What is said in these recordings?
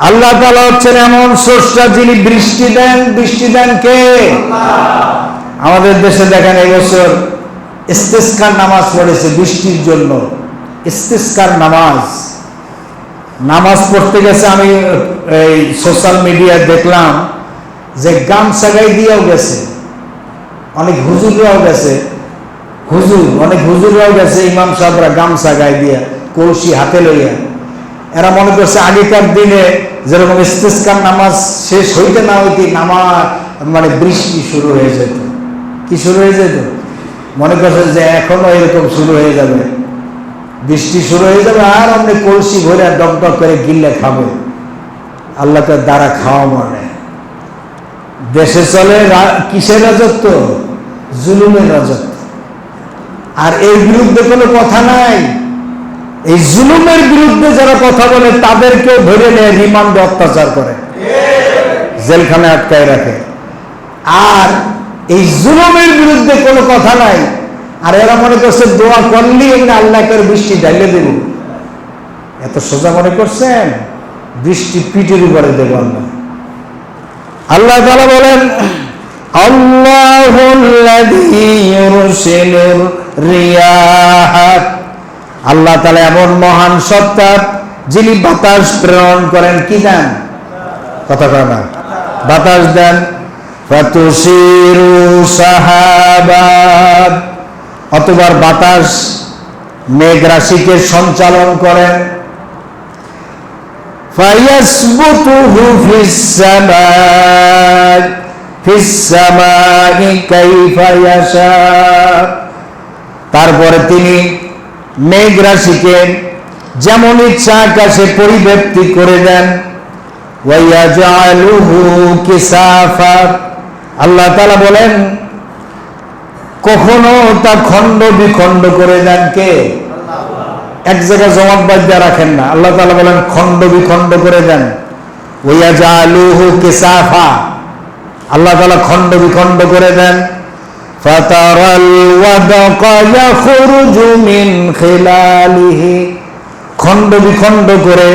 আল্লাহ তাআলা হচ্ছেন এমন স্রষ্টা যিনি বৃষ্টি দেন কে? আমাদের দেশে দেখেন এই বছর ইস্তিসকার নামাজ পড়েছে বৃষ্টির জন্য। ইস্তিসকার নামাজ পড়তে গেছে, আমি এই সোশ্যাল মিডিয়ায় দেখলাম যে গামছা গায়ে দিয়েও গেছে, অনেক হুজুররাও গেছে, অনেক হুজুররাও গেছে, ইমাম সাহেবরা গামছা গায়ে দিয়া কলসি হাতে লইয়া। এরা মনে করছে আগেকার দিনে যেরকম ইস্তিসকার নামাজ শেষ হইতে না হইতে নামাজ মানে বৃষ্টি শুরু হয়ে যেত। কি শুরু হয়ে যেত? মনে করছে যে এখনো এরকম শুরু হয়ে যাবে, বৃষ্টি শুরু হয়ে যাবে, আর অনেক কলসি ভরে ডক করে গিল্লে খাবে। আল্লাহকে দ্বারা খাওয়া মানে দেশে চলে কিসের রাজত্ব? জুলুমের রাজত্ব। আর এর বিরুদ্ধে কোনো কথা নাই। এই জুলুমের বিরুদ্ধে যারা কথা বলে তাদেরকে ধরে নেয়, রিমান্ডে অত্যাচার করে, জেলখানায় আটকায় রাখে। আর এই জুলুমের বিরুদ্ধে কোনো কথা নাই, আর এরা মনে করছে দোয়া করলেই এমনি আল্লাহকে বৃষ্টি ঢাইলে দেব। এত সোজা মনে করছেন? বৃষ্টি পিঠের উপরে দেব আল্লাহ। আল্লাহ তাআলা বলেন, আল্লাহুল্লাযী ইউরসিলুর রিয়াহ, আল্লাহ তাআলা এমন মহান সত্তা যিনি বাতাস প্রেরণ করেন। কি দেন? কথা কয় না, বাতাস দেন। ফাতুসিরু সাহাবাত, অতবার বাতাস মেঘ রাশিকে সঞ্চালন করেন। ফায়াসবুতুহু ফিস সামাই কাইফা ইয়াশা, তারপরে তিনি মেঘ রাশিকে যেমন ইচ্ছা আকাশে পরিব্যাপ্তি করে দেন। ওয়ায়াজআলুহু কিসাফা, আল্লাহ তাআলা বলেন কখনো তা খণ্ড বিখণ্ড করে দেন। কে? এক জায়গায় জমাট বাঁধিয়ে রাখেন না, আল্লাহ তাআলা বলেন খণ্ড বিখণ্ড করে দেন। ওয়ায়াজআলুহু কিসাফা, আল্লাহ তাআলা খণ্ড বিখণ্ড করে দেন। ফাতারাল ওয়াদকা ইয়াখরুজু মিন খিলালিহি, খণ্ড বিখণ্ড করে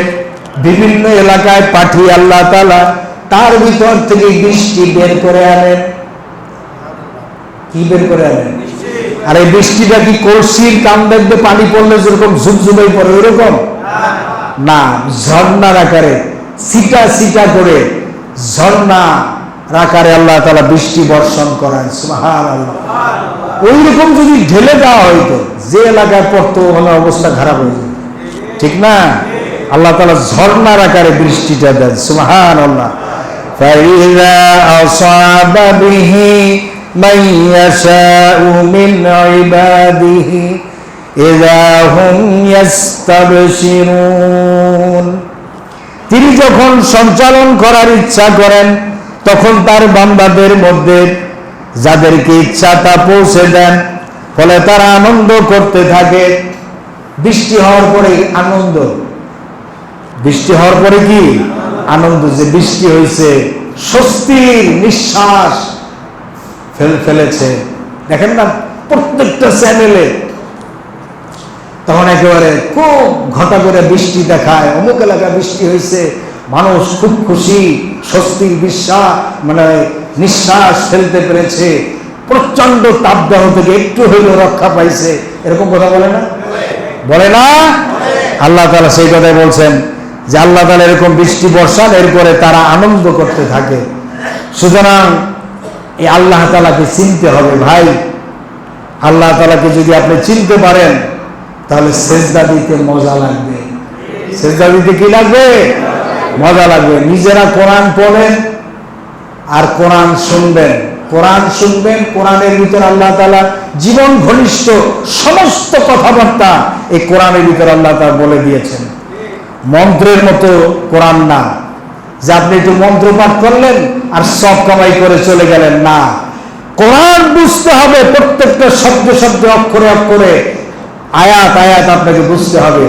বিভিন্ন এলাকায় পাঠিয়ে আল্লাহ তাআলা তার ভিতর থেকে বৃষ্টি বের করে আনেন। কি বের করে আনেন? আর এই বৃষ্টিটা কি কলসির কান্দের দিয়ে পানি পড়লে যেরকম ঝুপঝুপাই পড়ে ওইরকম না, ঝর্ণার আকারে সিটা সিটা করে ঝর্ণা আকারে আল্লাহ তাআলা বৃষ্টি বর্ষণ করেন। সুবহানাল্লাহ। ওইরকম যদি ঢেলে দেওয়া হইতো যে এলাকায় পড়তো ওখানে অবস্থা খারাপ হয়ে যেত, ঠিক না? আল্লাহ তাআলা ঝর্ণার আকারে বৃষ্টিটা দেন। সুবহানাল্লাহ। ফাইযা আসাবা বিহি মান ইয়াশাউ মিন ইবাদিহি ইযা হুম ইস্তাবশিরুন, তিনি যখন সঞ্চালন করার ইচ্ছা করেন তখন তার বান্দাদের মধ্যে যাদেরকে ইচ্ছা তা পৌঁছে দেন, ফলে তারা আনন্দ করতে থাকে। বৃষ্টি হওয়ার পরে আনন্দ, বৃষ্টি হওয়ার পরে কি আনন্দ, যে বৃষ্টি হয়েছে, স্বস্তির নিঃশ্বাস ফেলেছে। দেখেন না প্রত্যেকটা চ্যানেলে তখন একেবারে খুব ঘটা করে বৃষ্টি দেখায়, অমুক এলাকায় বৃষ্টি হয়েছে, মানুষ খুব খুশি, স্বস্তির নিঃশ্বাস ফেলতে পেরেছে, প্রচন্ড তাপদাহ থেকে একটু হইলেও রক্ষা পাইছে, এরকম কথা বলে না? বলে না? আল্লাহ তাআলা সেই কথাই বলছেন যে আল্লাহ তাআলা এরকম বৃষ্টি বর্ষান, এরপরে তারা আনন্দ করতে থাকে। সুতরাং এই আল্লাহ তাআলাকে চিনতে হবে ভাই। আল্লাহ তাআলাকে যদি আপনি চিনতে পারেন তাহলে সেজদা দিতে মজা লাগবে। সেজদা দিতে কি লাগবে? মজা লাগবে। নিজেরা কোরআন পড়েন আর কোরআন শুনবেন, কোরআন শুনবেন, কোরআনের ভিতর আল্লাহ তাআলা জীবন ঘনিষ্ঠ সমস্ত কথাবার্তা এই কোরআনের ভিতর আল্লাহ তাআলা বলে দিয়েছেন। মন্ত্রের মতো কোরআন না, যে আপনি একটু মন্ত্র পাঠ করলেন আর সব কামাই করে চলে গেলেন, না। কোরআন বুঝতে হবে, প্রত্যেকটা শব্দে শব্দে, অক্ষরে অক্ষরে, আয়াত আয়াত আপনাকে বুঝতে হবে।